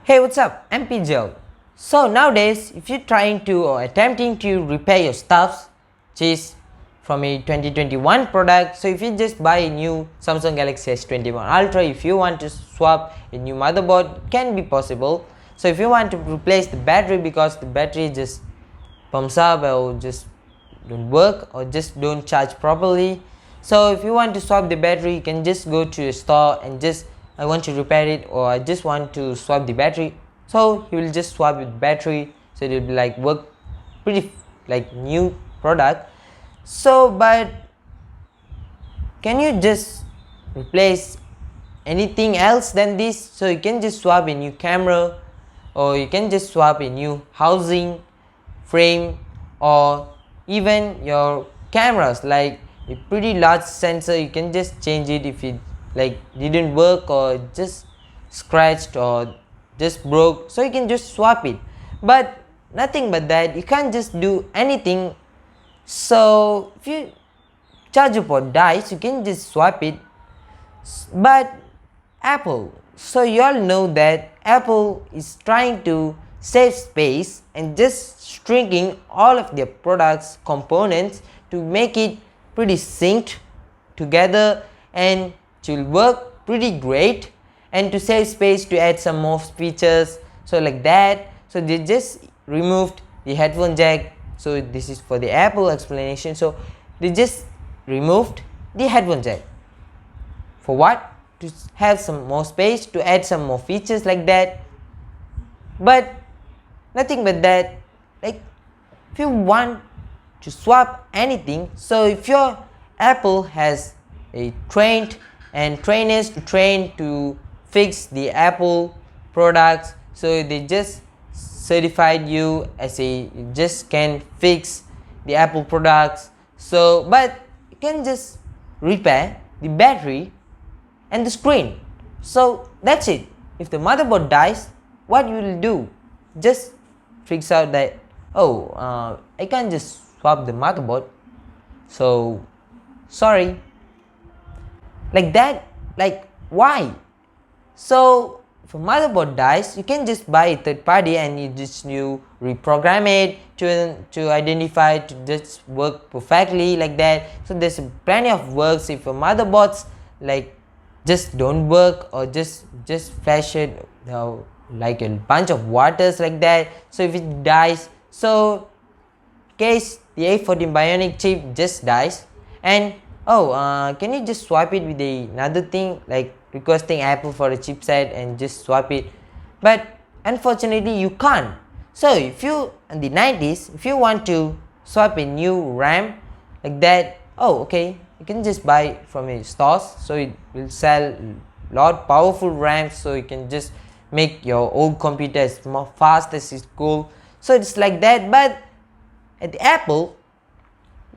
Hey, what's up? I'm Pijal. So nowadays, if you're trying to or attempting to repair your stuffs, which is from a 2021 product, so if you just buy a new Samsung Galaxy S21 Ultra, if you want to swap a new motherboard, it can be possible. So if you want to replace the battery because the battery just pumps up or just don't work or just don't charge properly, so if you want to swap the battery, you can just go to a store and just I want to repair it or I just want to swap the battery. So you will just swap with battery, so it will be like work pretty like new product. So but can you just replace anything else than this? So you can just swap a new camera or you can just swap a new housing frame or even your cameras, like a pretty large sensor. You can just change it if it like didn't work or just scratched or just broke, so you can just swap it. But nothing but that, you can't just do anything. So if your charger port dies, you can just swap it. But Apple, so you all know that Apple is trying to save space and just shrinking all of their products components to make it pretty synced together and it will work pretty great, and to save space to add some more features, so like that. So they just removed the headphone jack. So this is for the Apple explanation. So they just removed the headphone jack. For what? To have some more space, to add some more features like that. But nothing but that. Like if you want to swap anything, so if your Apple has a trained and trainers to train to fix the Apple products, so they just certified you as a you just can fix the Apple products. So but you can just repair the battery and the screen. So that's it. If the motherboard dies, what you will do? Just figures out that I can't just swap the motherboard, so sorry. Like that, like why? So if a motherboard dies, you can just buy a third party and you reprogram it to identify to just work perfectly like that. So there's plenty of works. If a motherboards like just don't work or just flash it like a bunch of waters like that, so if it dies, so case the A14 Bionic chip just dies and can you just swap it with another thing, like requesting Apple for a chipset and just swap it? But unfortunately you can't. So if you in the 90s, if you want to swap a new RAM like that, you can just buy from a stores, so it will sell lot powerful RAMs, so you can just make your old computer as more fast as it's cool. So it's like that. But at the Apple,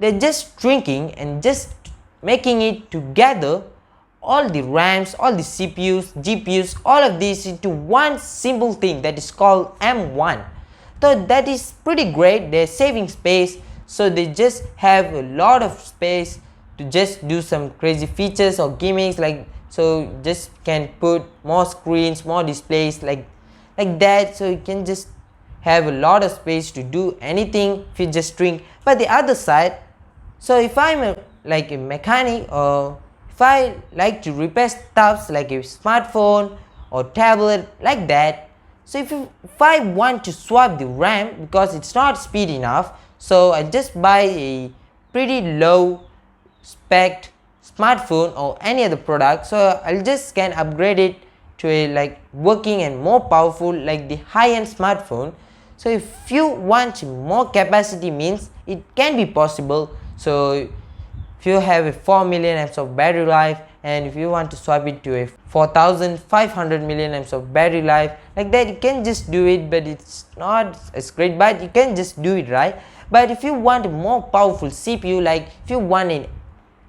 they're just shrinking and just making it together, all the RAMs, all the CPUs, GPUs, all of this into one simple thing that is called M1. So that is pretty great. They're saving space, so they just have a lot of space to just do some crazy features or gimmicks, like so just can put more screens, more displays like that, so you can just have a lot of space to do anything if you just shrink. But the other side, so if I'm like a mechanic or if I like to repair stuffs like a smartphone or tablet like that, so if I want to swap the RAM because it's not speed enough, so I just buy a pretty low spec smartphone or any other product, so I'll just can upgrade it to a like working and more powerful like the high-end smartphone. So if you want more capacity, means it can be possible. So if you have a 4 million amps of battery life and if you want to swap it to a 4500 million amps of battery life like that, you can just do it, but it's not as great, but you can just do it, right? But if you want a more powerful CPU, like if you want an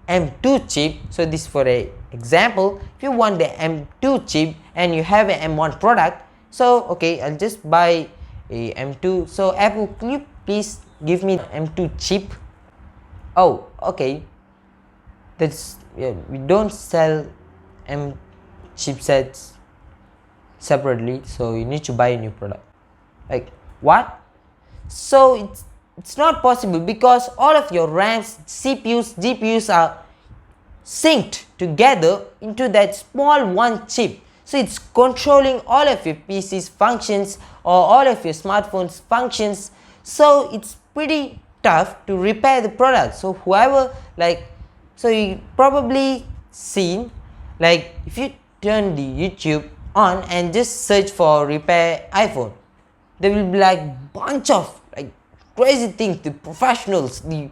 M2 chip, so this for a example, if you want the M2 chip and you have an M1 product, so I'll just buy a M2. So Apple, can you please give me M2 chip? That's we don't sell M chipsets separately, so you need to buy a new product. Like what? So it's not possible because all of your RAMs, CPUs, GPUs are synced together into that small one chip. So it's controlling all of your PC's functions or all of your smartphone's functions. So it's pretty tough to repair the product. So whoever so you probably seen, like if you turn the YouTube on and just search for repair iPhone, there will be like bunch of like crazy things. The professionals, the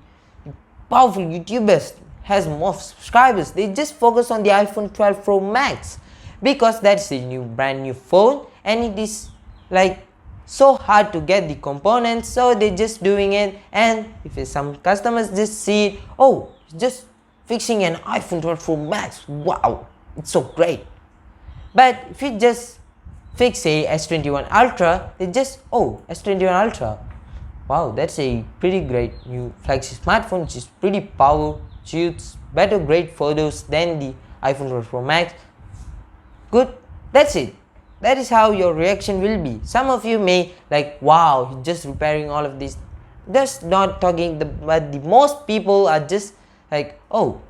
powerful YouTubers has more subscribers. They just focus on the iPhone 12 Pro Max because that's a brand new phone and it is like so hard to get the components, so they're just doing it. And if some customers just see it, oh, just fixing an iPhone 12 Pro Max, wow, it's so great. But if you just fix a S21 Ultra, they just, oh, S21 Ultra, wow, that's a pretty great new flagship smartphone which is pretty powerful, shoots better great photos than the iPhone 12 Pro Max. Good, that's it. That is how your reaction will be. Some of you may like, wow, he's just repairing all of this. Just not talking, but the most people are just like, oh,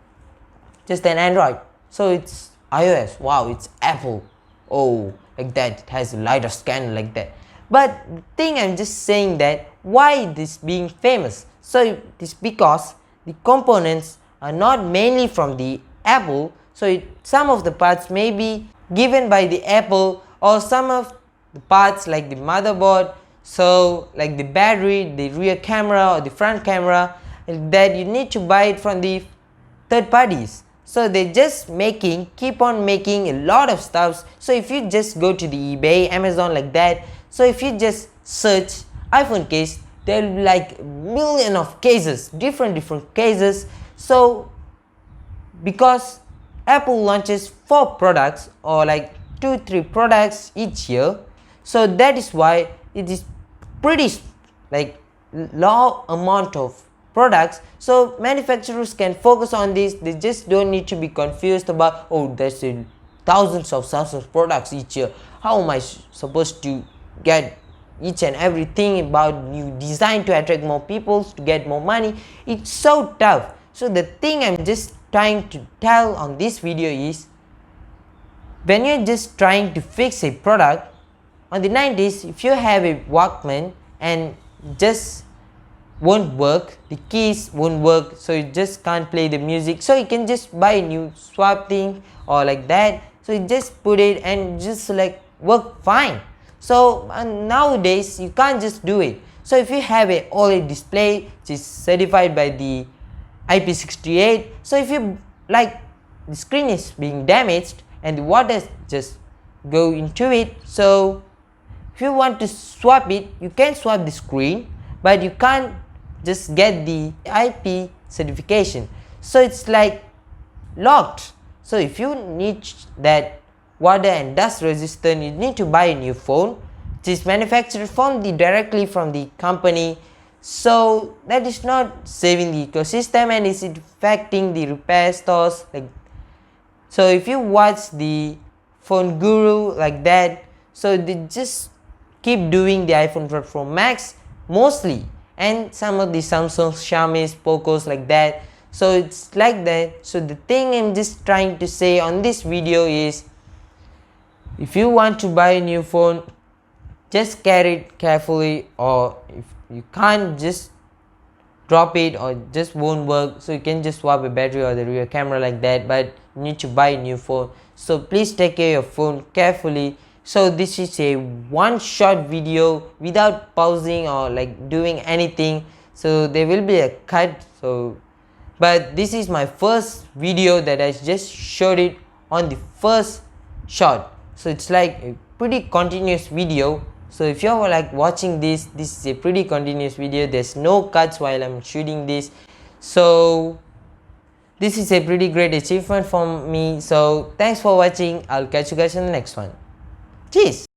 just an Android, so it's iOS, wow, it's Apple, oh, like that, it has a lighter scan like that. But the thing, I'm just saying that why this being famous, so it is because the components are not mainly from the Apple, so some of the parts may be given by the Apple, or some of the parts like the motherboard, so like the battery, the rear camera or the front camera, that you need to buy it from the third parties. So they just keep on making a lot of stuffs. So if you just go to the eBay, Amazon like that, so if you just search iPhone case, there will be like a million of cases, different cases. So because Apple launches 4 products or like 2-3 products each year, so that is why it is pretty like low amount of products, so manufacturers can focus on this. They just don't need to be confused about, oh, there's thousands of Samsung products each year, how am I supposed to get each and everything about new design to attract more people, to get more money. It's so tough. So the thing I'm just trying to tell on this video is, when you're just trying to fix a product, on the 90s, if you have a Walkman and just won't work, the keys won't work, so you just can't play the music, so you can just buy a new swap thing or like that, so you just put it and just like work fine. So nowadays you can't just do it. So if you have a OLED display which is certified by the IP68, so if you like the screen is being damaged and the water just go into it, so if you want to swap it, you can swap the screen, but you can't just get the IP certification, so it's like locked. So if you need that water and dust resistant, you need to buy a new phone which is manufactured directly from the company. So that is not saving the ecosystem and is affecting the repair stores. So if you watch the Phone Guru like that, so they just keep doing the iPhone 12 Pro Max mostly, and some of the Samsung, Xiaomi's, Pocos like that. So it's like that. So the thing I'm just trying to say on this video is, if you want to buy a new phone, just carry it carefully, or if you can't, just drop it or just won't work, so you can just swap a battery or the rear camera like that, but you need to buy a new phone. So please take care of your phone carefully. So this is a one short video without pausing or like doing anything, so there will be a cut. So but this is my first video that I just showed it on the first shot, so it's like a pretty continuous video. So if you're like watching this is a pretty continuous video, there's no cuts while I'm shooting this. So this is a pretty great achievement for me. So thanks for watching. I'll catch you guys in the next one. Cheers.